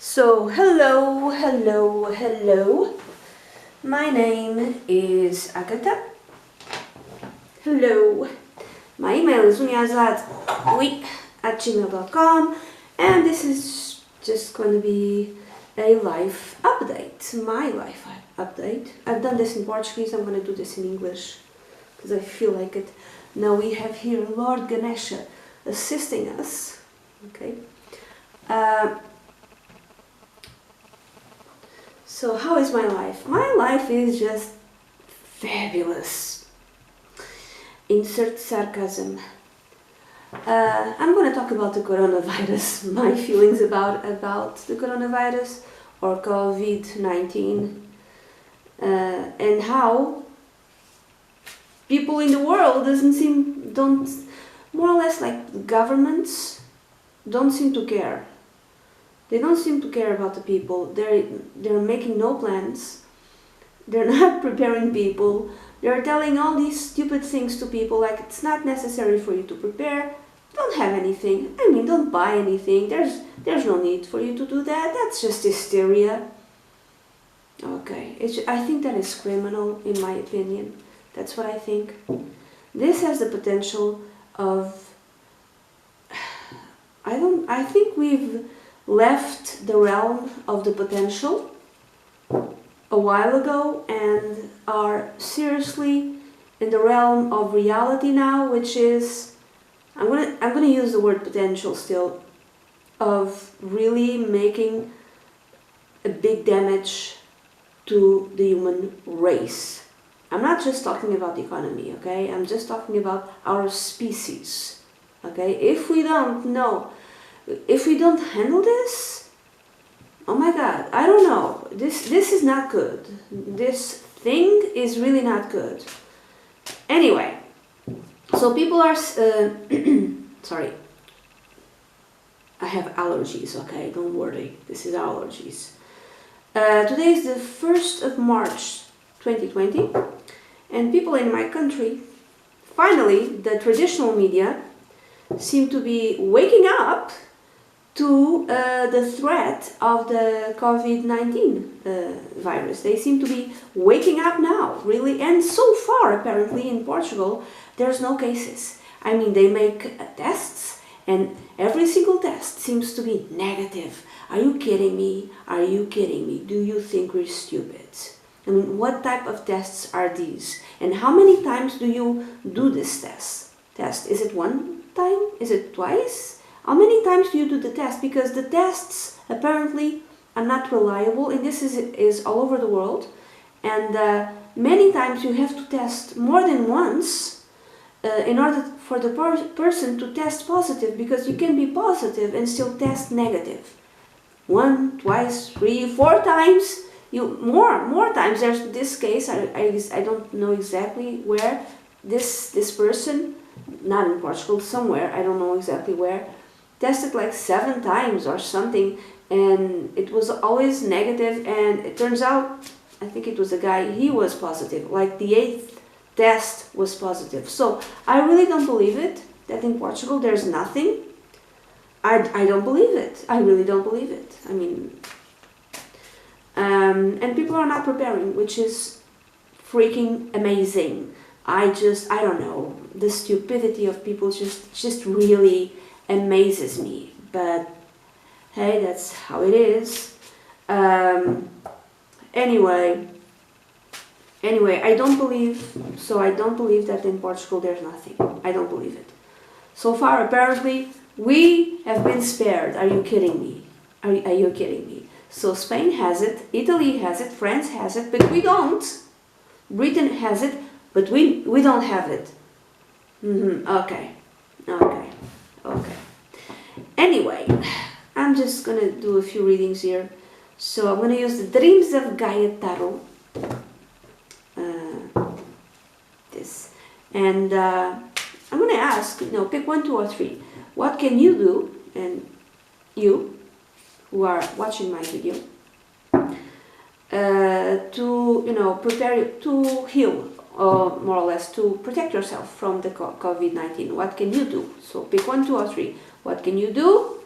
So, hello. My name is Agatha. Hello. My email is dunyazade @gmail.com, and this is just going to be a life update, my life update. I've done this in Portuguese, I'm going to do this in English because I feel like it. Now we have here Lord Ganesha assisting us, okay. So how is my life? My life is just fabulous. Insert sarcasm. I'm going to talk about the coronavirus, my feelings about the coronavirus or COVID-19, and how people in the world more or less like governments don't seem to care. They don't seem to care about the people. They're making no plans. They're not preparing people. They're telling all these stupid things to people like it's not necessary for you to prepare. Don't have anything. I mean, don't buy anything. There's no need for you to do that. That's just hysteria. Okay, I think that is criminal, in my opinion. That's what I think. This has the potential of... I think we've left the realm of the potential a while ago and are seriously in the realm of reality now, which is, I'm gonna use the word potential still, of really making a big damage to the human race. I'm not just talking about the economy, okay? I'm just talking about our species, okay? If we don't handle this, oh my God, I don't know. This is not good. This thing is really not good. Anyway, so people are sorry. I have allergies, okay? Don't worry. This is allergies. Today is the 1st of March 2020, and people in my country, finally, the traditional media seem to be waking up to the threat of the COVID-19 virus. They seem to be waking up now, really, and so far, apparently, in Portugal, there's no cases. I mean, they make tests, and every single test seems to be negative. Are you kidding me? Are you kidding me? Do you think we're stupid? I mean, what type of tests are these? And how many times do you do this test? Is it one time? Is it twice? How many times do you do the test? Because the tests apparently are not reliable, and this is all over the world. And many times you have to test more than once in order for the person to test positive, because you can be positive and still test negative. 1, 2, 3, 4 times. More times. There's this case. I don't know exactly where this person, not in Portugal, somewhere, I don't know exactly where, tested like 7 times or something, and it was always negative, and it turns out, I think it was a guy, he was positive, like the 8th test was positive. So I really don't believe it, that in Portugal there's nothing. I don't believe it. I really don't believe it. I mean, and people are not preparing, which is freaking amazing. I don't know, the stupidity of people just really amazes me, but hey, that's how it is. Anyway, I don't believe that in Portugal there's nothing. I don't believe it. So far, apparently, we have been spared. Are you kidding me? Are you kidding me? So Spain has it, Italy has it, France has it, but we don't. Britain has it, but we don't have it. Okay. Anyway, I'm just gonna do a few readings here. So I'm gonna use the Dreams of Gaia Tarot. This. And I'm gonna ask, pick 1, 2, or 3. What can you do, and you who are watching my video, to prepare you to heal, or more or less to protect yourself from the COVID-19? What can you do? So pick 1, 2, or 3. What can you do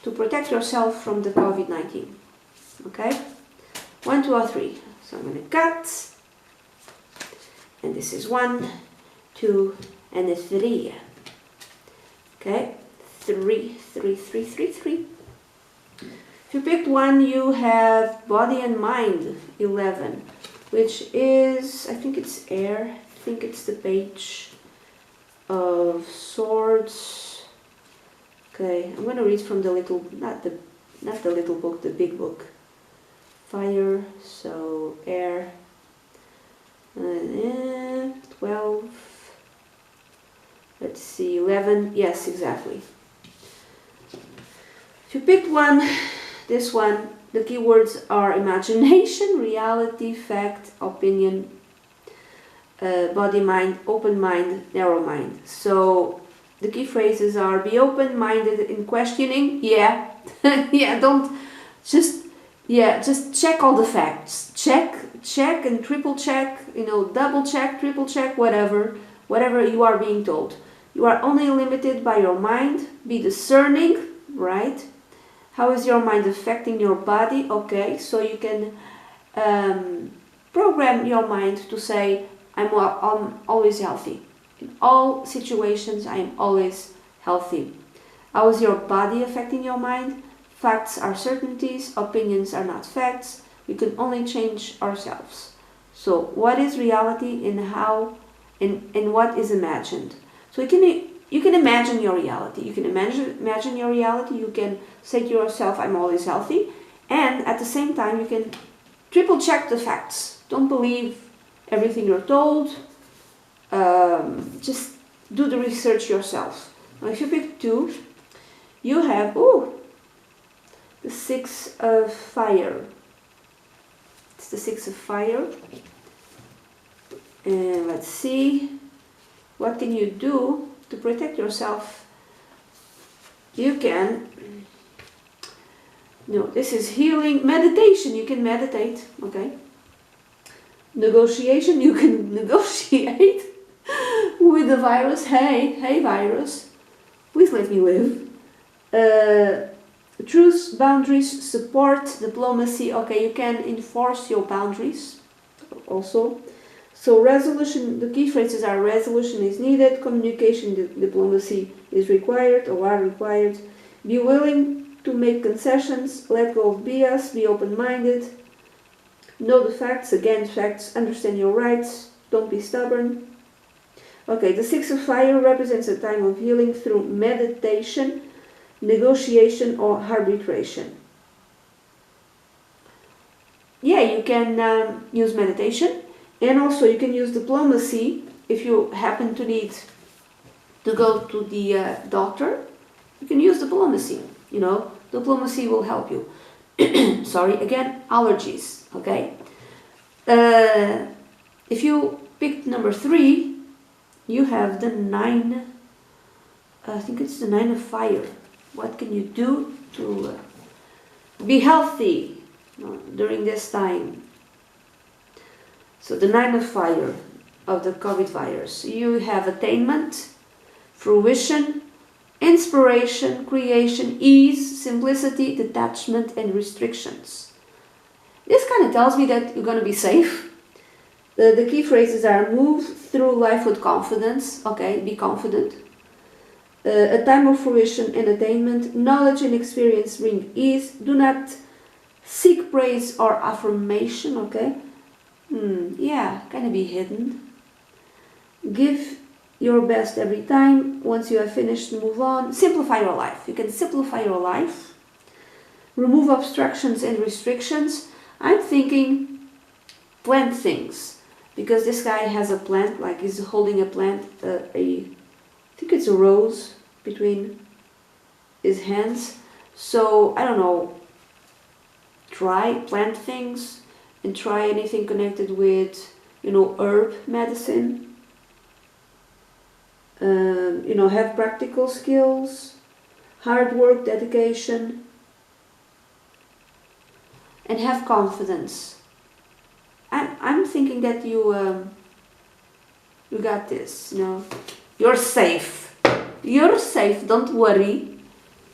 to protect yourself from the COVID-19. Okay? 1, 2, or 3. So I'm going to cut. And this is 1, 2, and 3. Okay? 3, 3, 3, 3, 3. If you picked 1, you have body and mind, 11, which is, I think it's air. I think it's the page of swords. Okay, I'm going to read from the little, not the little book, the big book. Fire, so air. 12. Let's see, 11. Yes, exactly. If you picked 1, this one, the keywords are imagination, reality, fact, opinion, body, mind, open mind, narrow mind. So the key phrases are: be open-minded in questioning. Yeah, yeah. Just check all the facts. Check and triple check. You know, double check, triple check, whatever you are being told. You are only limited by your mind. Be discerning, right? How is your mind affecting your body? Okay, so you can program your mind to say, I'm always healthy. In all situations, I am always healthy. How is your body affecting your mind? Facts are certainties, opinions are not facts. We can only change ourselves. So what is reality and how and what is imagined? So you can imagine your reality. You can imagine your reality. You can say to yourself, I'm always healthy. And at the same time, you can triple check the facts. Don't believe everything you're told. Just do the research yourself. Now, if you pick 2, you have, the 6 of fire. It's the 6 of fire. And let's see. What can you do to protect yourself? You can, this is healing, meditation, you can meditate, okay? Negotiation, you can negotiate with the virus. Hey virus, please let me live. Truth, boundaries, support, diplomacy, okay, you can enforce your boundaries also. So resolution, the key phrases are: resolution is needed, communication, diplomacy is required or are required, be willing to make concessions, let go of BS, be open-minded, know the facts, again facts, understand your rights, don't be stubborn. Okay, the 6 of fire represents a time of healing through meditation, negotiation or arbitration. Yeah, you can use meditation. And also you can use diplomacy if you happen to need to go to the doctor. You can use diplomacy, diplomacy will help you. Sorry, again, allergies, okay? If you picked number 3, you have the 9, I think it's the 9 of fire. What can you do to be healthy during this time? So the 9 of fire of the COVID virus. You have attainment, fruition, inspiration, creation, ease, simplicity, detachment, and restrictions. This kind of tells me that you're going to be safe. The key phrases are: move through life with confidence. Okay, be confident. A time of fruition and attainment. Knowledge and experience bring ease. Do not seek praise or affirmation. Okay. Yeah, kind of be hidden. Give your best every time. Once you have finished, move on. Simplify your life. You can simplify your life. Remove obstructions and restrictions. I'm thinking plant things, because this guy has a plant, like he's holding a plant, I think it's a rose between his hands. So, I don't know, try plant things. And try anything connected with, herb medicine. Have practical skills, hard work, dedication, and have confidence. I'm thinking that you got this. You're safe. You're safe. Don't worry.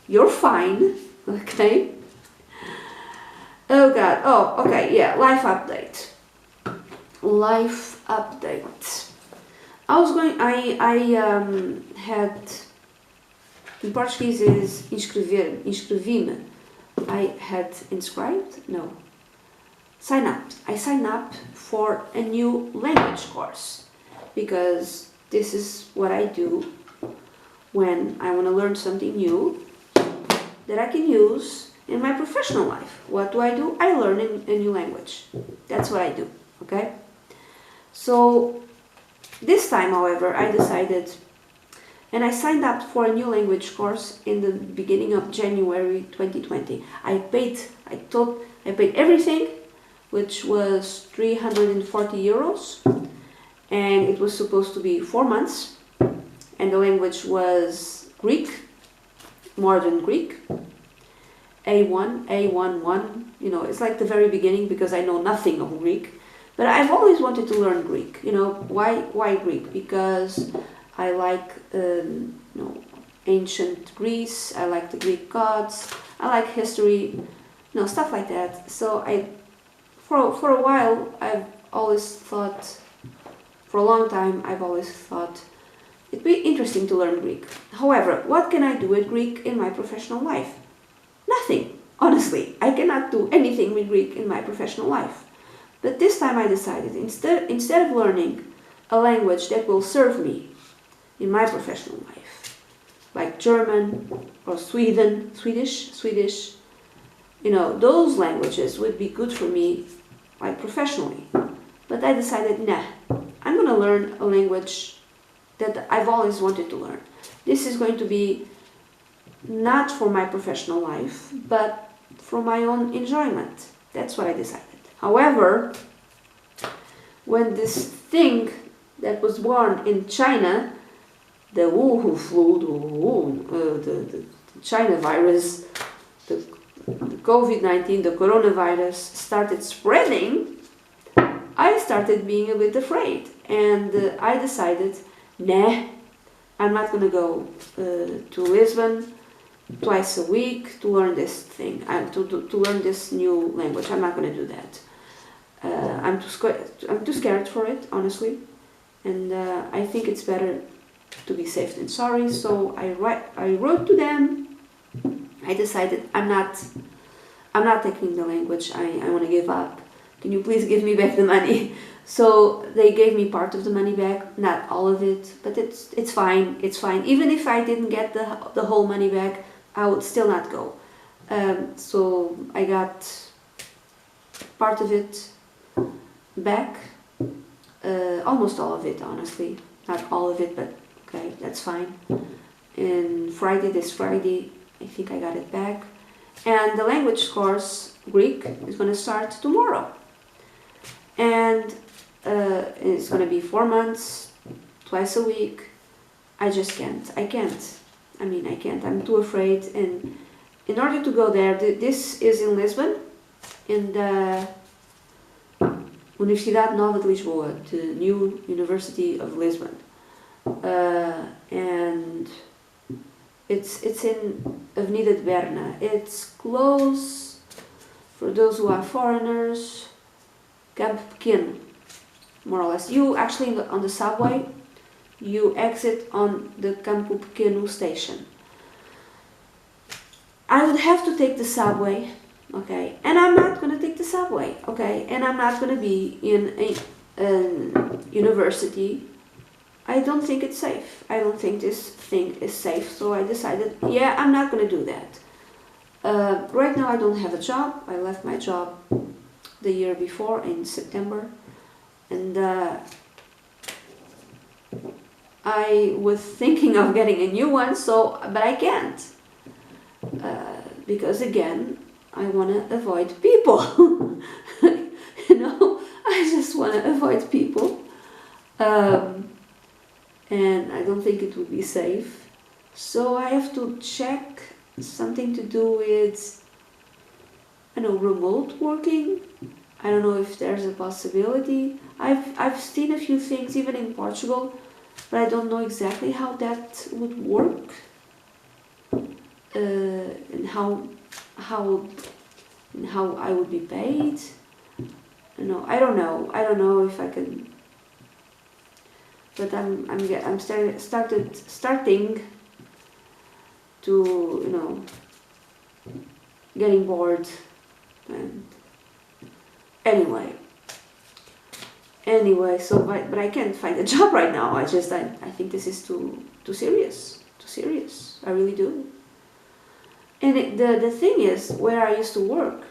You're fine. Okay. Oh God. Oh, okay. Yeah. Life update. Life update. I was going. I had. In Portuguese is inscrever. Inscrevi-me. I had inscribed. No. Sign up. I signed up for a new language course because this is what I do when I want to learn something new that I can use in my professional life. What do? I learn a new language. That's what I do, okay? So this time, however, I decided, and I signed up for a new language course in the beginning of January 2020. I paid everything, which was 340 euros, and it was supposed to be 4 months, and the language was Greek, modern Greek, A1, A11, you know, it's like the very beginning because I know nothing of Greek, but I've always wanted to learn Greek, you know. Why Greek? Because I like, you know, ancient Greece, I like the Greek gods, I like history, you know, stuff like that. So for a while, I've always thought, for a long time, I've always thought it'd be interesting to learn Greek. However, what can I do with Greek in my professional life? Nothing. Honestly, I cannot do anything with Greek in my professional life. But this time I decided, instead of learning a language that will serve me in my professional life, like German or Swedish, you know, those languages would be good for me, like professionally. But I decided, nah, I'm going to learn a language that I've always wanted to learn. This is going to be not for my professional life, but for my own enjoyment. That's what I decided. However, when this thing that was born in China, the Wuhan flu, the China virus, the COVID-19, the coronavirus started spreading, I started being a bit afraid, and I decided, nah, I'm not going to go to Lisbon twice a week to learn this thing, to learn this new language. I'm not going to do that. I'm too scared for it, honestly, and I think it's better to be safe than sorry. So I wrote to them. I decided I'm not taking the language. I want to give up. Can you please give me back the money? So they gave me part of the money back, not all of it, but it's fine. It's fine. Even if I didn't get the whole money back, I would still not go. So I got part of it back, almost all of it, honestly. Not all of it, but okay, that's fine. And this Friday, I think I got it back. And the language course, Greek, is going to start tomorrow. And it's going to be 4 months, twice a week. I just can't. I can't. I'm too afraid. And in order to go there, this is in Lisbon, in the Universidade Nova de Lisboa, the new University of Lisbon. And it's in Avenida de Berna. It's close, for those who are foreigners, Campo Pequeno, more or less. You actually, on the subway, you exit on the Campo Pequeno station. I would have to take the subway, okay, and I'm not going to take the subway, okay, and I'm not going to be in a university. I don't think it's safe. I don't think this thing is safe, so I decided, yeah, I'm not going to do that. Right now I don't have a job. I left my job the year before in September, and I was thinking of getting a new one, but I can't, because again, I want to avoid people. You know, I just want to avoid people, and I don't think it would be safe. So I have to check something to do with, I know, remote working. I don't know if there's a possibility. I've seen a few things even in Portugal, but I don't know exactly how that would work, and how how I would be paid. You know, I don't know if I can. But I'm starting to, you know, getting bored. And anyway, so but I can't find a job right now. I think this is too serious. I really do. And the thing is, where I used to work,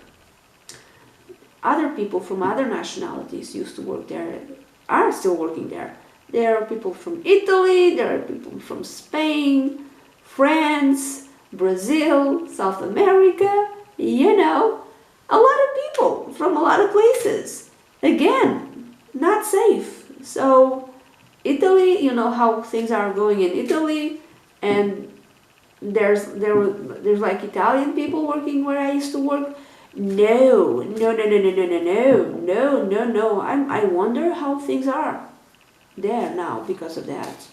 other people from other nationalities used to work there, are still working there. There are people from Italy, there are people from Spain, France, Brazil, South America, you know, a lot of people from a lot of places. Again, not safe. So Italy, you know how things are going in Italy, and there's like Italian people working where I used to work. No. I wonder how things are there now because of that.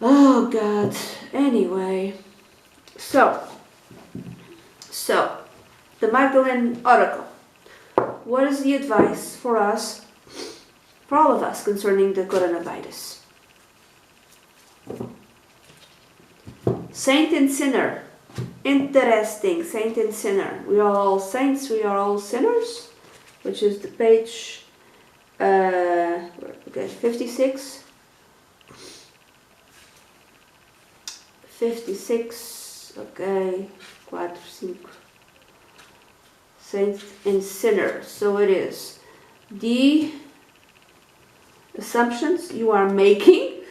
Oh God. Anyway, so the Magdalene Oracle. What is the advice for us, for all of us, concerning the coronavirus? Saint and sinner. Interesting. Saint and sinner. We are all saints, we are all sinners, which is the page 56. 56, okay, 4, 5. Saint and sinner. So it is the assumptions you are making.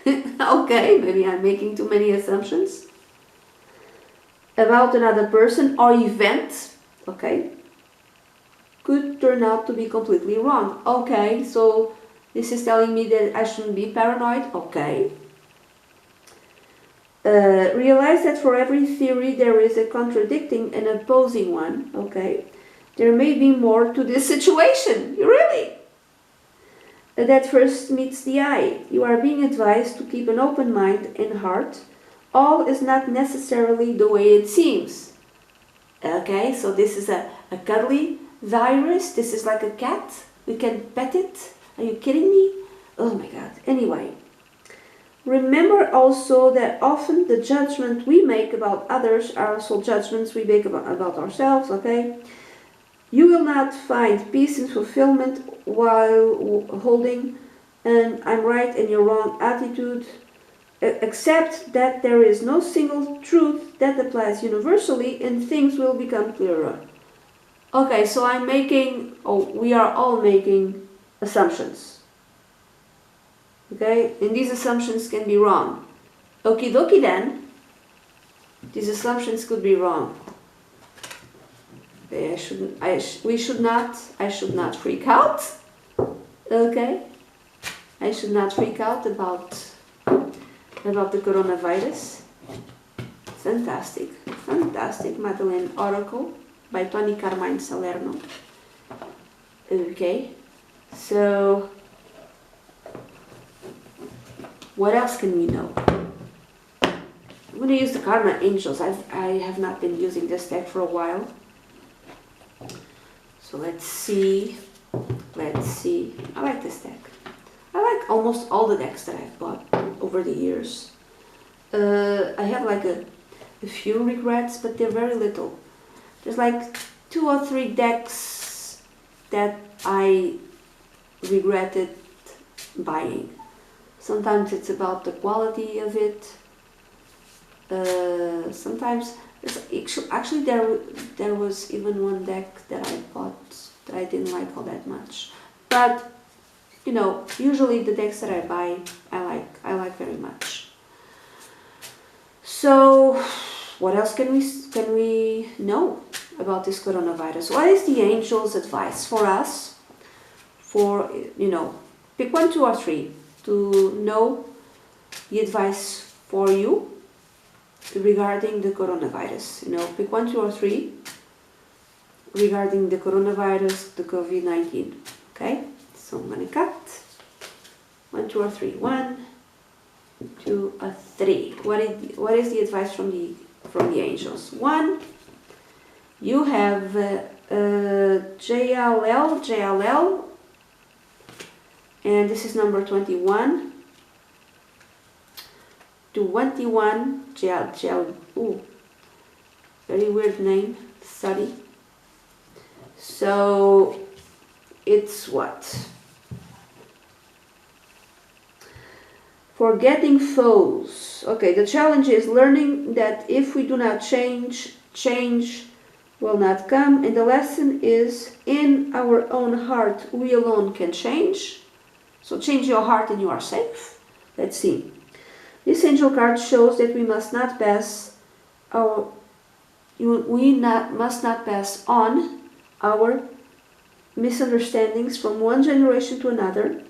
Okay, maybe I'm making too many assumptions about another person or event, okay, could turn out to be completely wrong. Okay, so this is telling me that I shouldn't be paranoid. Okay. Realize that for every theory there is a contradicting and opposing one. Okay. There may be more to this situation. Really? That first meets the eye. You are being advised to keep an open mind and heart. All is not necessarily the way it seems. Okay, so this is a cuddly virus. This is like a cat. We can pet it. Are you kidding me? Oh my God. Anyway, remember also that often the judgment we make about others are also judgments we make about ourselves. Okay, you will not find peace and fulfillment while holding an I'm right and you're wrong attitude, except that there is no single truth that applies universally and things will become clearer. Okay, so we are all making assumptions. Okay, and these assumptions can be wrong. Okie dokie then, these assumptions could be wrong. Okay, I should not freak out. Okay, I should not freak out about the coronavirus. Fantastic Magdalene Oracle by Tony Carmine Salerno. Okay, so what else can we know? I'm going to use the Karma Angels. I have not been using this deck for a while. So let's see. I like this deck. I like almost all the decks that I've bought over the years. I have like a few regrets, but they're very little. There's like 2 or 3 decks that I regretted buying. Sometimes it's about the quality of it. Sometimes actually there was even one deck that I bought that I didn't like all that much. But you know, usually the decks that I buy, I like very much. So what else can we know about this coronavirus? What is the angel's advice for us? For, you know, pick 1, 2, or 3 to know the advice for you regarding the coronavirus. You know, pick 1, 2, or 3 regarding the coronavirus, the COVID-19. Okay, so I'm gonna cut 1, 2, or 3. 1, 2, or 3. What is the advice from the angels? 1. You have JLL, and this is number 21. 21, ooh, very weird name, study. So it's what? Forgetting foes. Okay, the challenge is learning that if we do not change, change will not come. And the lesson is, in our own heart, we alone can change. So change your heart and you are safe. Let's see. This angel card shows that we must not pass must not pass on our misunderstandings from one generation to another.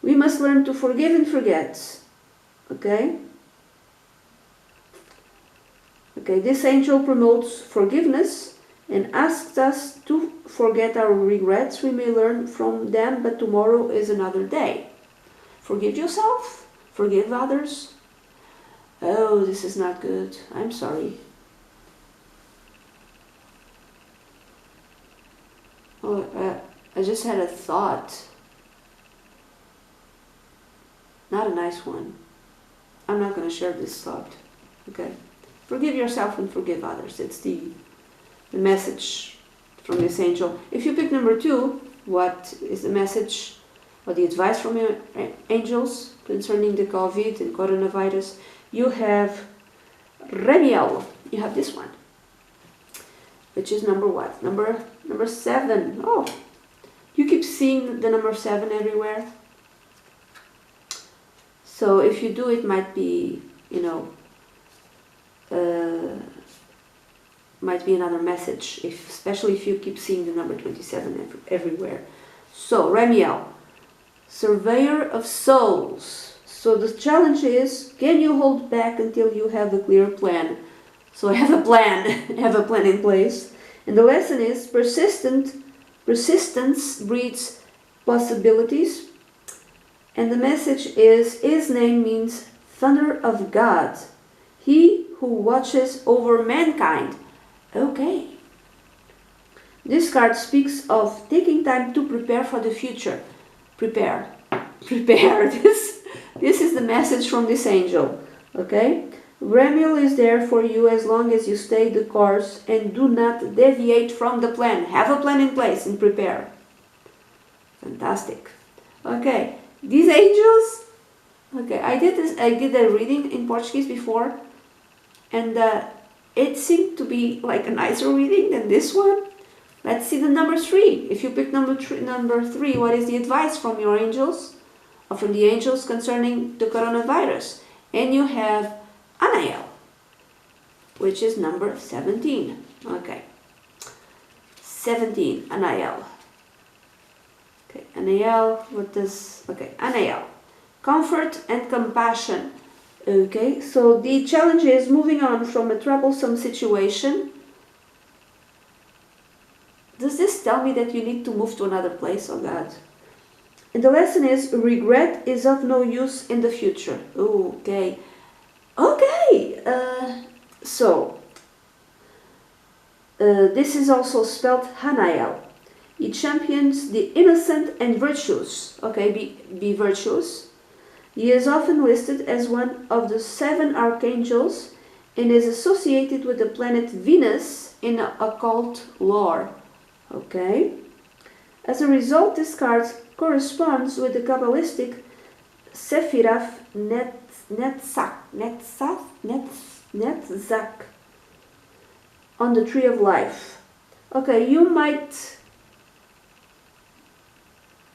We must learn to forgive and forget. Okay? Okay, this angel promotes forgiveness and asks us to forget our regrets. We may learn from them, but tomorrow is another day. Forgive yourself. Forgive others. Oh, this is not good. I'm sorry. Oh, I just had a thought. Not a nice one. I'm not going to share this thought. Okay. Forgive yourself and forgive others. It's the message from this angel. If you pick number 2, what is the message or the advice from your angels concerning the COVID and coronavirus? You have Remiel. You have this one, which is number what? Number 7. Oh, you keep seeing the number 7 everywhere. So if you do, it might be, might be another message, especially if you keep seeing the number 27 everywhere. So, Remiel, surveyor of souls. So the challenge is, can you hold back until you have a clear plan? So have a plan, have a plan in place. And the lesson is, persistence breeds possibilities. And the message is, his name means thunder of God. He who watches over mankind. Okay. This card speaks of taking time to prepare for the future. Prepare. This is the message from this angel. Okay. Remiel is there for you as long as you stay the course and do not deviate from the plan. Have a plan in place and prepare. Fantastic. Okay. These angels. Okay, I did a reading in Portuguese before, and it seemed to be like a nicer reading than this one. Let's see the number 3. If you pick number 3, what is the advice from your angels, or from the angels concerning the coronavirus? And you have Anael, which is number 17. Okay, 17, Anael. Okay, Anael, what does... Okay, Anael. Comfort and compassion. Okay, so the challenge is moving on from a troublesome situation. Does this tell me that you need to move to another place? Oh God. And the lesson is, regret is of no use in the future. Okay. Okay. This is also spelled Hanael. It champions the innocent and virtuous. Okay, be virtuous. He is often listed as one of the 7 archangels and is associated with the planet Venus in occult lore. Okay. As a result, this card corresponds with the Kabbalistic Sephirah Netzach on the Tree of Life. Okay, you might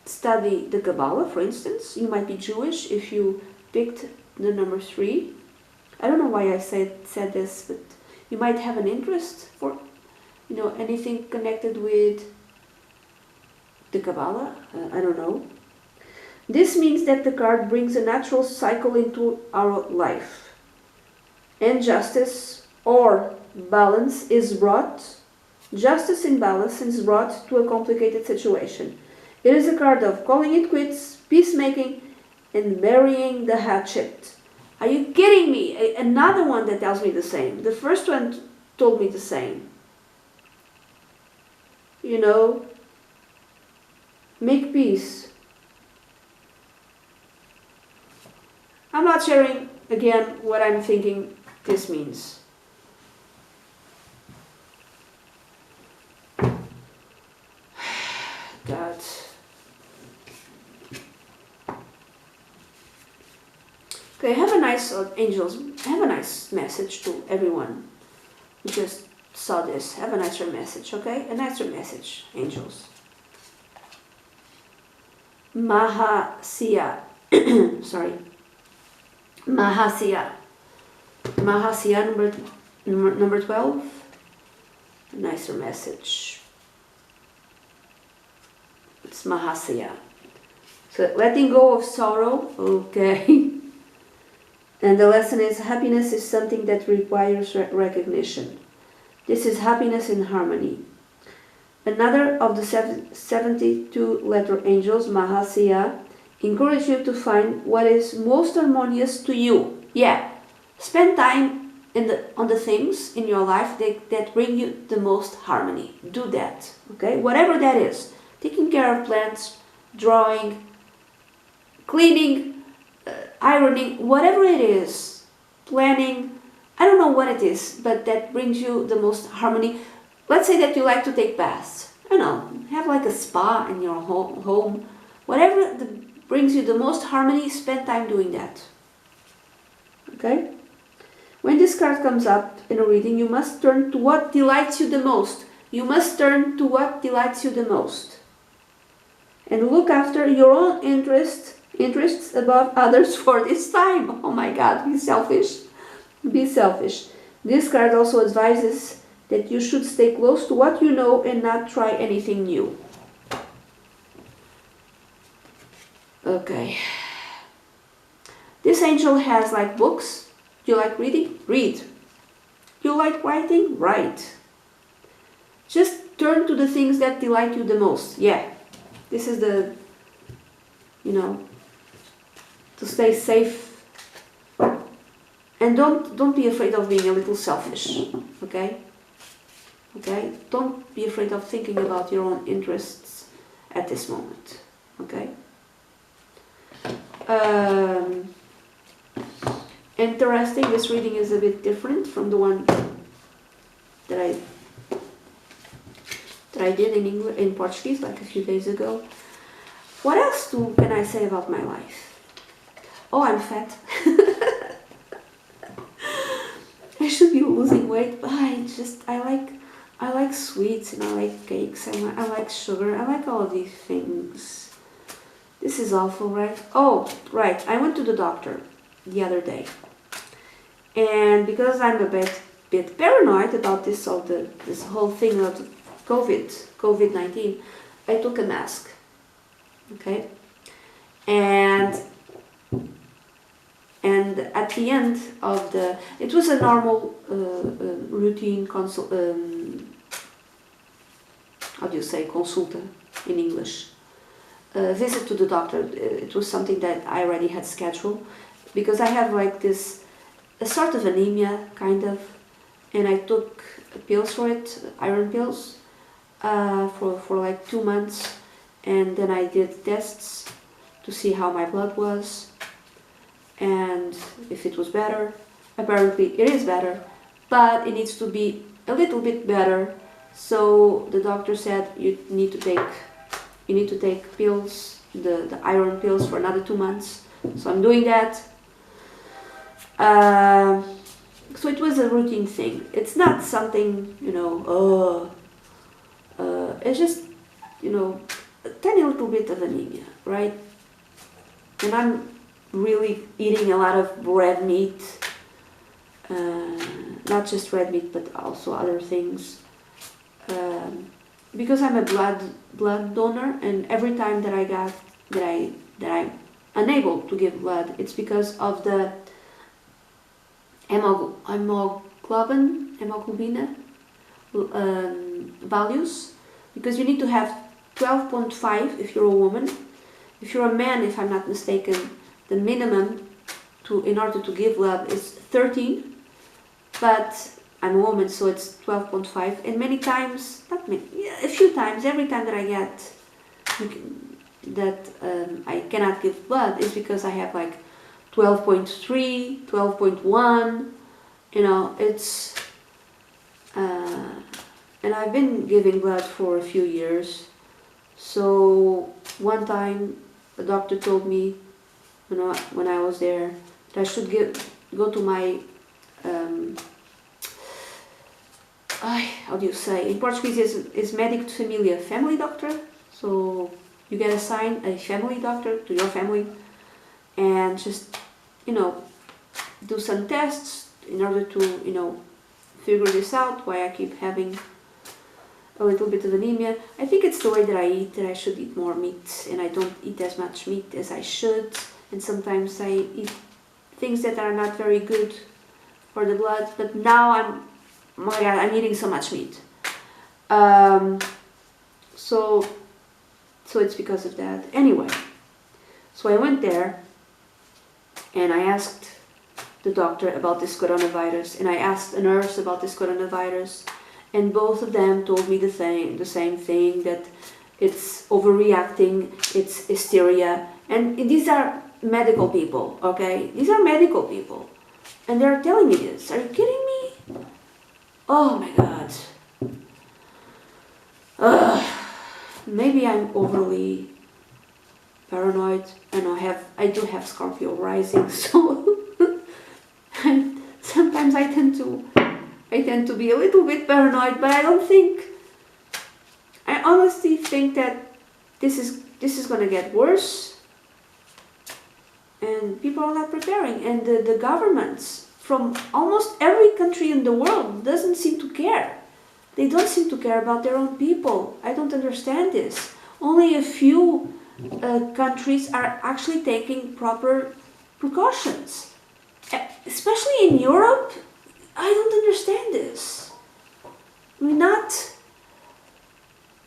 study the Kabbalah, for instance. You might be Jewish if you picked the number 3. I don't know why I said this, but you might have an interest for, anything connected with the Kabbalah. I don't know. This means that the card brings a natural cycle into our life, and justice or balance is brought. Justice and balance is brought to a complicated situation. It is a card of calling it quits, peacemaking, and burying the hatchet. Are you kidding me? Another one that tells me the same. The first one told me the same. you know, make peace. I'm not sharing again what I'm thinking this means. God. Okay, have a nice, angels, have a nice message to everyone who just saw this. Have a nicer message, okay? A nicer message, angels. Mahasya. Sorry. Mahasya. Mahasya number 12. A nicer message. It's Mahasya. So letting go of sorrow, okay. And the lesson is happiness is something that requires recognition. This is happiness in harmony. Another of the 72 letter angels, Mahasya, encourage you to find what is most harmonious to you. Yeah, spend time on the things in your life that bring you the most harmony. Do that, okay? Whatever that is. Taking care of plants, drawing, cleaning, ironing, whatever it is, planning, I don't know what it is, but that brings you the most harmony. Let's say that you like to take baths. I don't know, have like a spa in your home. Whatever brings you the most harmony, spend time doing that. Okay? When this card comes up in a reading, you must turn to what delights you the most. You must turn to what delights you the most. And look after your own interests above others for this time. Oh my God, be selfish. Be selfish. This card also advises that you should stay close to what you know and not try anything new. Okay. This angel has like books. Do you like reading? Read. Do you like writing? Write. Just turn to the things that delight you the most. Yeah. This is the, you know, to stay safe. And don't be afraid of being a little selfish. Okay? Okay? Don't be afraid of thinking about your own interests at this moment. Okay? Interesting, this reading is a bit different from the one that I did in Portuguese like a few days ago. What else can I say about my life? Oh, I'm fat. I should be losing weight, but I like sweets and I like cakes and I like sugar. I like all of these things. This is awful, right? Oh, right. I went to the doctor the other day. And because I'm a bit paranoid about this whole thing of COVID-19, I took a mask. Okay? And at the end of it was a normal routine consult. How do you say consulta in English? Visit to the doctor. It was something that I already had scheduled because I have like a sort of anemia, kind of, and I took pills for it, iron pills, for like 2 months, and then I did tests to see how my blood was and if it was better. Apparently it is better, but it needs to be a little bit better. So the doctor said you need to take pills, the iron pills, for another 2 months. So I'm doing that. So it was a routine thing. It's not something, you know, it's just, you know, a tiny little bit of anemia, right? And I'm really eating a lot of red meat, not just red meat, but also other things. Because I'm a blood donor, and every time that I'm unable to give blood, it's because of the hemoglobin values, because you need to have 12.5 if you're a woman. If you're a man, if I'm not mistaken, the minimum in order to give blood is 13, but I'm a woman, so it's 12.5, and many times, not many, yeah, a few times, every time that I get I cannot give blood is because I have like 12.3, 12.1, you know, it's, and I've been giving blood for a few years. So one time the doctor told me, you know, when I was there, that I should go to my, how do you say, in Portuguese is médico de família, family doctor. So you get assigned a family doctor to your family and just, you know, do some tests in order to, you know, figure this out, why I keep having a little bit of anemia. I think it's the way that I eat, that I should eat more meat, and I don't eat as much meat as I should, and sometimes I eat things that are not very good for the blood, but now oh my god, I'm eating so much meat. So it's because of that. Anyway, so I went there and I asked the doctor about this coronavirus, and I asked a nurse about this coronavirus, and both of them told me the same thing, that it's overreacting, it's hysteria, and these are medical people, okay? These are medical people, and they're telling me this. Are you kidding me? Oh my god. Maybe I'm overly paranoid, and I do have Scorpio rising, so and sometimes I tend to be a little bit paranoid, but I honestly think that this is gonna get worse, and people are not preparing, and the governments from almost every country in the world doesn't seem to care. They don't seem to care about their own people. I don't understand this. Only a few countries are actually taking proper precautions. Especially in Europe, I don't understand this.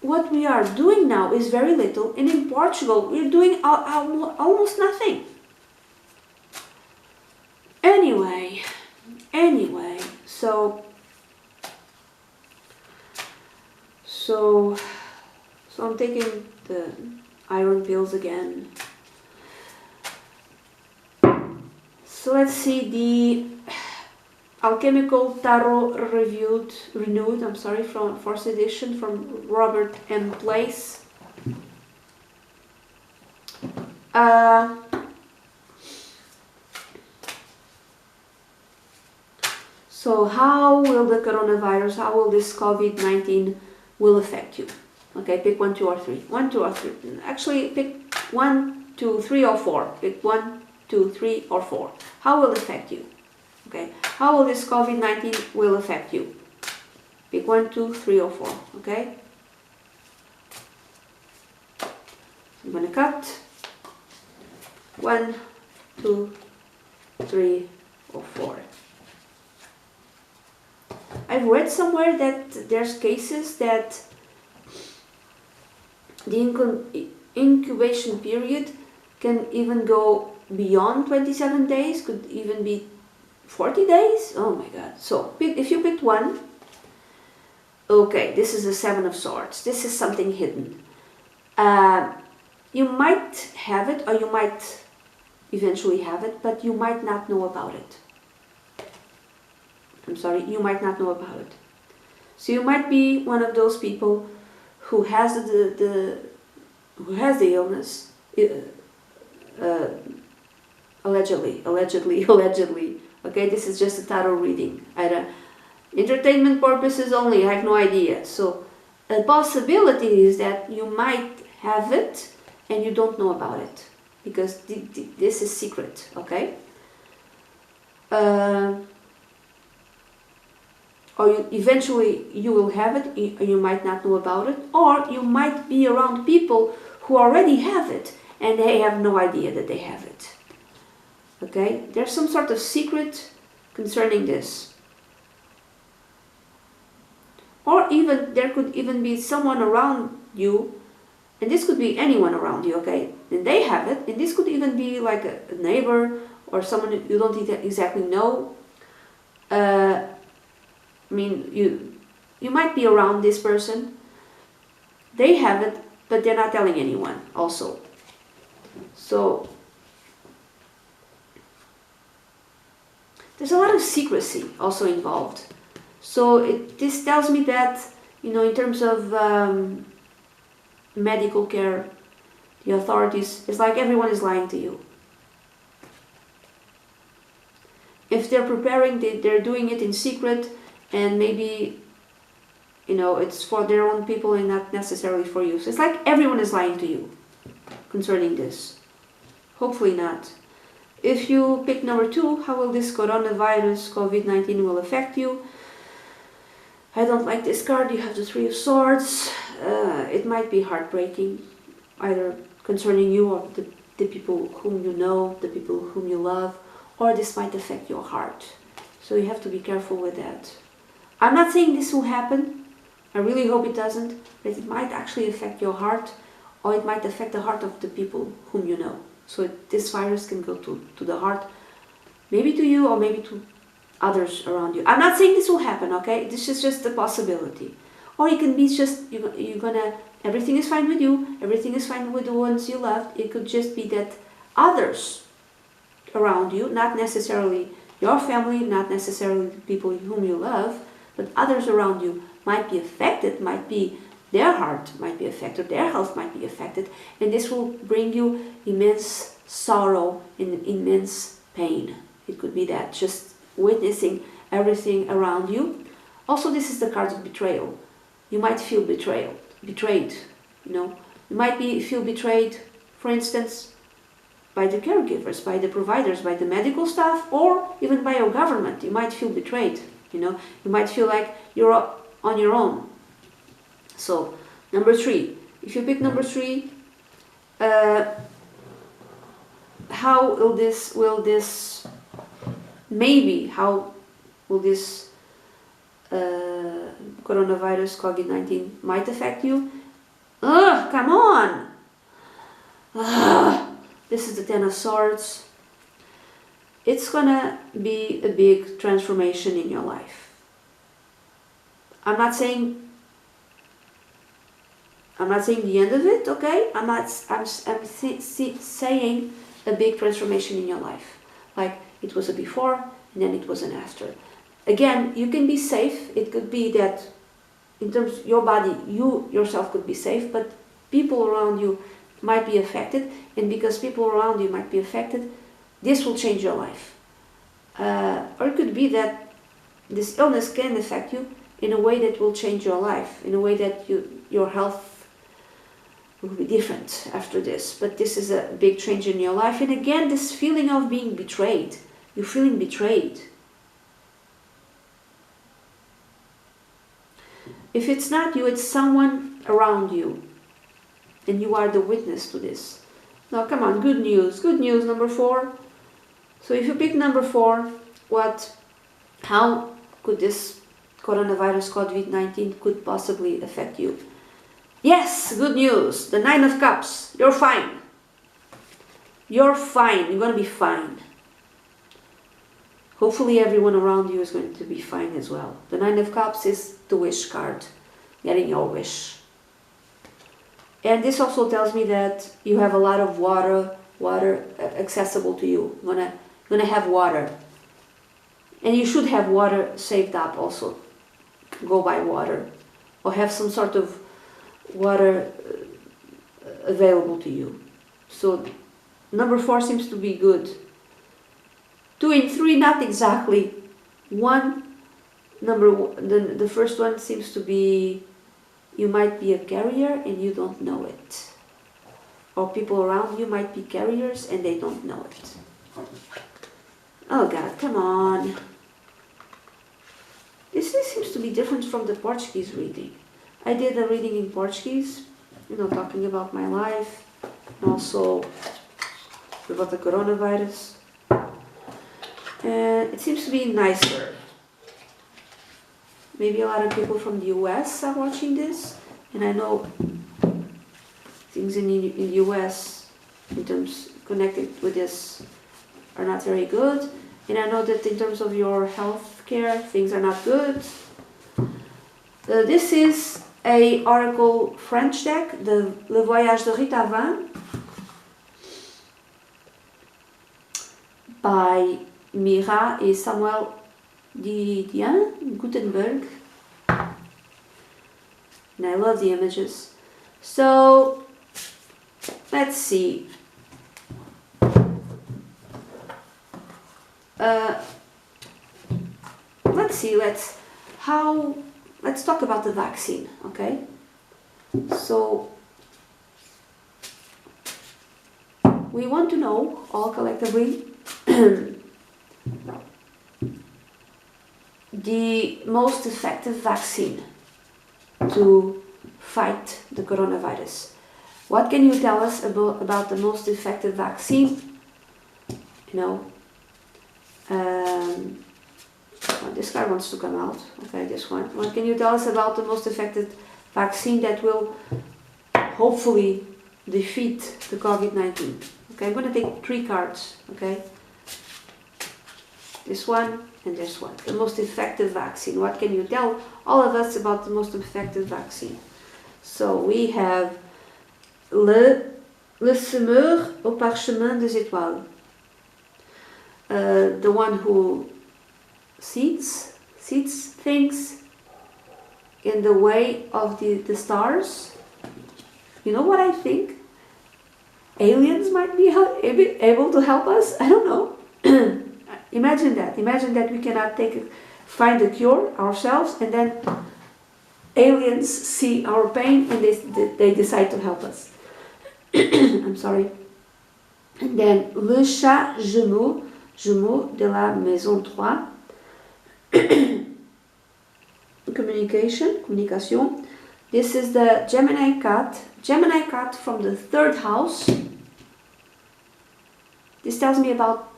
What we are doing now is very little, and in Portugal we're doing almost nothing. Anyway, so I'm taking the iron pills again. So let's see the Alchemical Tarot Renewed, I'm sorry, from 4th edition from Robert M. Place. So how will the coronavirus, how will this COVID-19 will affect you? Okay, pick 1, 2, or 3. 1, 2, or 3. Actually, pick 1, 2, 3, or 4. Pick 1, 2, 3, or 4. How will it affect you? Okay, how will this COVID-19 will affect you? Pick 1, 2, 3, or 4. Okay. I'm gonna cut 1, 2, 3, or 4. I've read somewhere that there's cases that the incubation period can even go beyond 27 days, could even be 40 days. Oh my god. So if you picked 1, okay, this is the 7 of Swords. This is something hidden. You might have it, or you might eventually have it, but you might not know about it. I'm sorry, you might not know about it. So you might be one of those people who has the illness, allegedly. Okay, this is just a tarot reading. Entertainment purposes only, I have no idea. So a possibility is that you might have it and you don't know about it, because this is secret, okay? Or eventually you will have it, you might not know about it, or you might be around people who already have it and they have no idea that they have it. Okay, there's some sort of secret concerning this. Or even there could even be someone around you, and this could be anyone around you, okay, and they have it, and this could even be like a neighbor or someone you don't exactly know. I mean, you might be around this person. They have it, but they're not telling anyone also. So there's a lot of secrecy also involved. So this tells me that, you know, in terms of medical care, the authorities, it's like everyone is lying to you. If they're preparing, they're doing it in secret, and maybe, you know, it's for their own people and not necessarily for you. So it's like everyone is lying to you concerning this. Hopefully not. If you pick number 2, how will this coronavirus, COVID-19 will affect you? I don't like this card. You have the 3 of Swords. It might be heartbreaking, either concerning you or the people whom you know, the people whom you love, or this might affect your heart. So you have to be careful with that. I'm not saying this will happen. I really hope it doesn't, but it might actually affect your heart, or it might affect the heart of the people whom you know. So this virus can go to the heart, maybe to you or maybe to others around you. I'm not saying this will happen, okay? This is just a possibility. Or it can be just, you're gonna, everything is fine with you, everything is fine with the ones you loved. It could just be that others around you, not necessarily your family, not necessarily the people whom you love, but others around you might be affected, might be their heart might be affected, their health might be affected, and this will bring you immense sorrow and immense pain. It could be that, just witnessing everything around you. Also, this is the card of betrayal. You might feel betrayed, you know. You might feel betrayed, for instance, by the caregivers, by the providers, by the medical staff, or even by your government. You might feel betrayed, you know. You might feel like you're on your own. So, number 3. If you pick number 3, how will this coronavirus, COVID-19 might affect you? Ugh, come on! Ugh. This is the 10 of Swords. It's gonna be a big transformation in your life. I'm not saying the end of it, okay? I'm saying a big transformation in your life. Like it was a before and then it was an after. Again, you can be safe. It could be that in terms of your body, you yourself could be safe, but people around you might be affected, and because people around you might be affected, this will change your life. Or it could be that this illness can affect you in a way that will change your life, in a way that your health will be different after this. But this is a big change in your life. And again, this feeling of being betrayed. You're feeling betrayed. If it's not you, it's someone around you. And you are the witness to this. Now, come on, good news. Good news, number 4. So if you pick number 4, how could this coronavirus, COVID-19, could possibly affect you? Yes, good news. The 9 of Cups. You're fine. You're fine. You're going to be fine. Hopefully everyone around you is going to be fine as well. The 9 of Cups is the wish card. Getting your wish. And this also tells me that you have a lot of water accessible to you. You're gonna have water. And you should have water saved up also. Go buy water. Or have some sort of water available to you. So number 4 seems to be good. 2 and 3, not exactly. The first one seems to be you might be a carrier and you don't know it. Or people around you might be carriers and they don't know it. Oh God, come on. This seems to be different from the Portuguese reading. I did a reading in Portuguese, talking about my life, and also about the coronavirus. And it seems to be nicer. Maybe a lot of people from the US are watching this, and I know things in the US in terms connected with this are not very good, and I know that in terms of your health care things are not good. This is a Oracle French deck, Le Voyage de Rita Van, by Mira et Samuel Didien, Gutenberg. And I love the images. So, let's see. Let's talk about the vaccine, okay? So, we want to know, all collectively, the most effective vaccine to fight the coronavirus. What can you tell us about the most effective vaccine? You know, well, this guy wants to come out. Okay, this one. What can you tell us about the most effective vaccine that will hopefully defeat the COVID-19? Okay, I'm going to take 3 cards. Okay, this one and this one. The most effective vaccine. What can you tell all of us about the most effective vaccine? So we have le semeur au parchemin des étoiles. The one who seeds things in the way of the stars. You know what I think? Aliens might be able to help us. I don't know. Imagine that. Imagine that we cannot find a cure ourselves, and then aliens see our pain and they decide to help us. I'm sorry. And then le chat jumeau de la maison 3. Communication. This is the Gemini cat from the 3rd house. This tells me about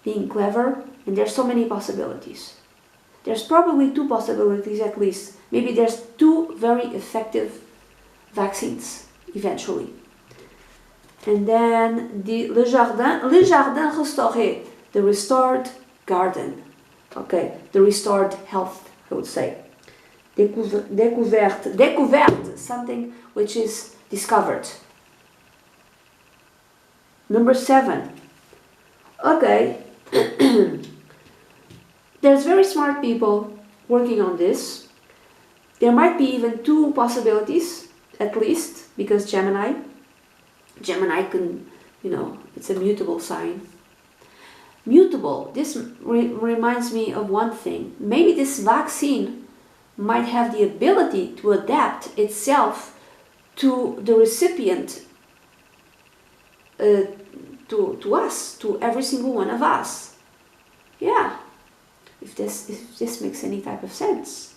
being clever, and there's so many possibilities. There's probably 2 possibilities at least. Maybe there's 2 very effective vaccines eventually. And then le jardin restauré, the restored garden. Okay, the restored health, I would say. Découverte, something which is discovered. Number 7. Okay, there's very smart people working on this. There might be even 2 possibilities, at least, because Gemini can, you know, it's a mutable sign. Mutable, this reminds me of one thing. Maybe this vaccine might have the ability to adapt itself to the recipient, to us, to every single one of us. Yeah, if this makes any type of sense.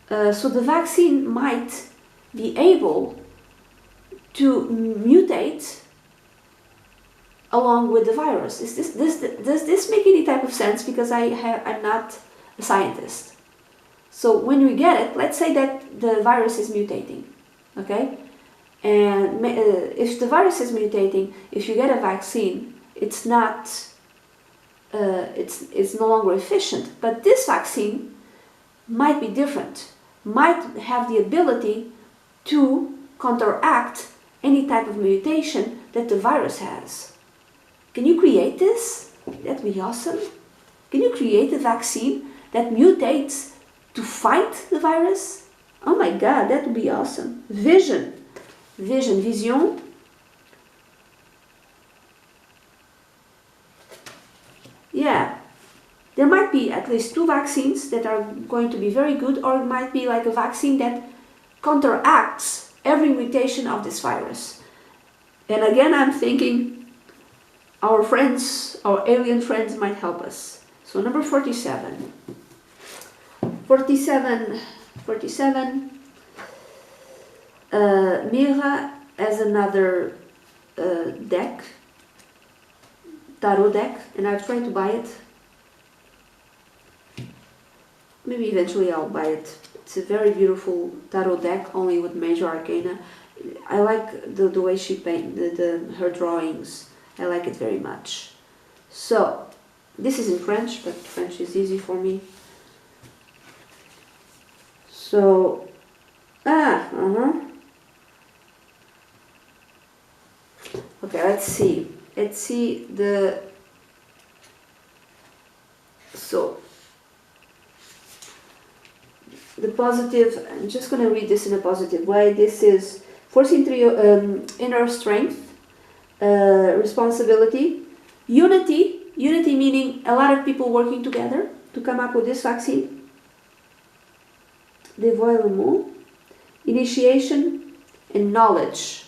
So the vaccine might be able to mutate along with the virus. Does this make any type of sense? Because I'm not a scientist. So when we get it, let's say that the virus is mutating, okay? And if the virus is mutating, if you get a vaccine, it's not, it's no longer efficient. But this vaccine might be different, might have the ability to counteract any type of mutation that the virus has. Can you create this? That'd be awesome. Can you create a vaccine that mutates to fight the virus? Oh my God, that would be awesome. Vision. Yeah, there might be at least 2 vaccines that are going to be very good, or it might be like a vaccine that counteracts every mutation of this virus. And again, I'm thinking our friends, our alien friends might help us. So number 47. 47. Mira has another deck, tarot deck, and I've tried to buy it. Maybe eventually I'll buy it. It's a very beautiful tarot deck, only with major arcana. I like the way she painted her drawings. I like it very much. So, this is in French, but French is easy for me. So, okay, let's see. Let's see the, so, the positive, I'm just going to read this in a positive way. This is forcing through inner strength, responsibility, unity meaning a lot of people working together to come up with this vaccine, dévoilement, initiation, and knowledge.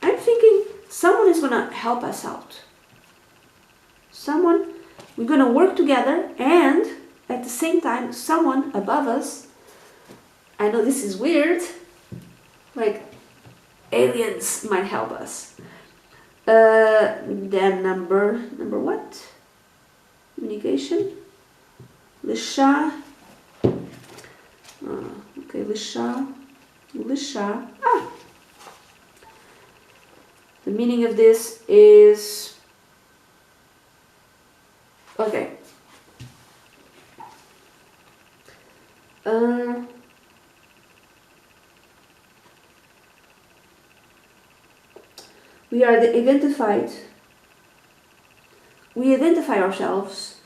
I'm thinking someone is going to help us out. We're going to work together, and at the same time, someone above us, I know this is weird, like aliens might help us. Then number what? Communication. Le chat. Okay, le chat. The meaning of this is, okay. We identify ourselves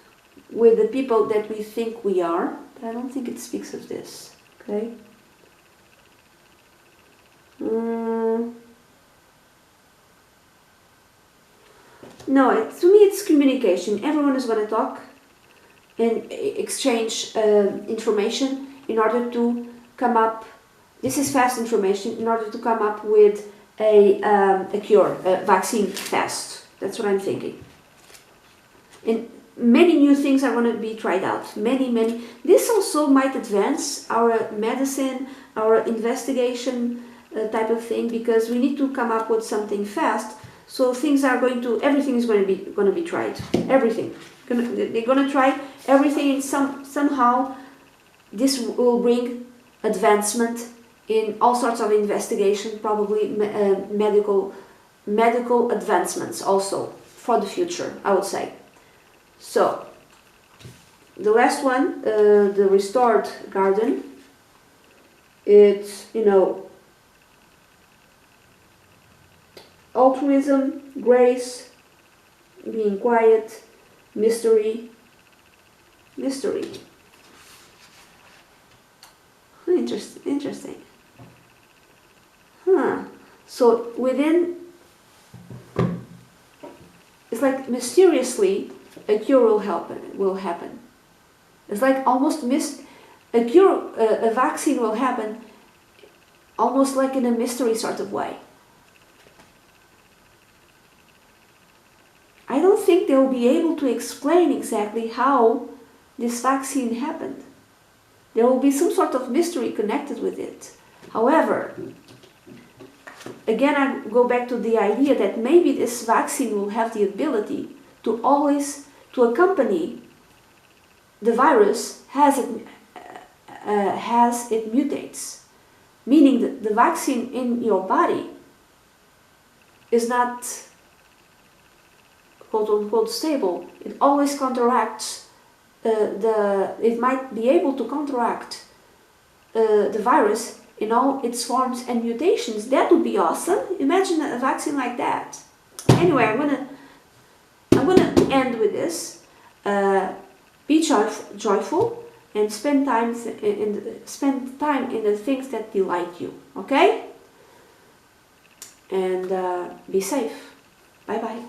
with the people that we think we are, but I don't think it speaks of this, okay? No, to me it's communication. Everyone is going to talk and exchange information in order to come up, this is fast information, in order to come up with a cure, a vaccine fast. That's what I'm thinking. And many new things are going to be tried out. Many. This also might advance our medicine, our investigation type of thing, because we need to come up with something fast. So everything is going to be tried. Everything. They're going to try everything, and somehow this will bring advancement in all sorts of investigation, probably medical advancements also for the future, I would say. So, the last one, the restored garden, it's, altruism, grace, being quiet, mystery. Interesting. So within, it's like mysteriously a cure will happen. It's like almost a vaccine will happen almost like in a mystery sort of way. I don't think they'll be able to explain exactly how this vaccine happened. There will be some sort of mystery connected with it. However, again, I go back to the idea that maybe this vaccine will have the ability to accompany the virus as it mutates. Meaning that the vaccine in your body is not quote-unquote stable. It always counteracts it might be able to counteract the virus in all its forms and mutations. That would be awesome. Imagine a vaccine like that. Anyway, I'm gonna end with this. Be joyful and spend time in the things that delight you. Okay? And be safe. Bye bye.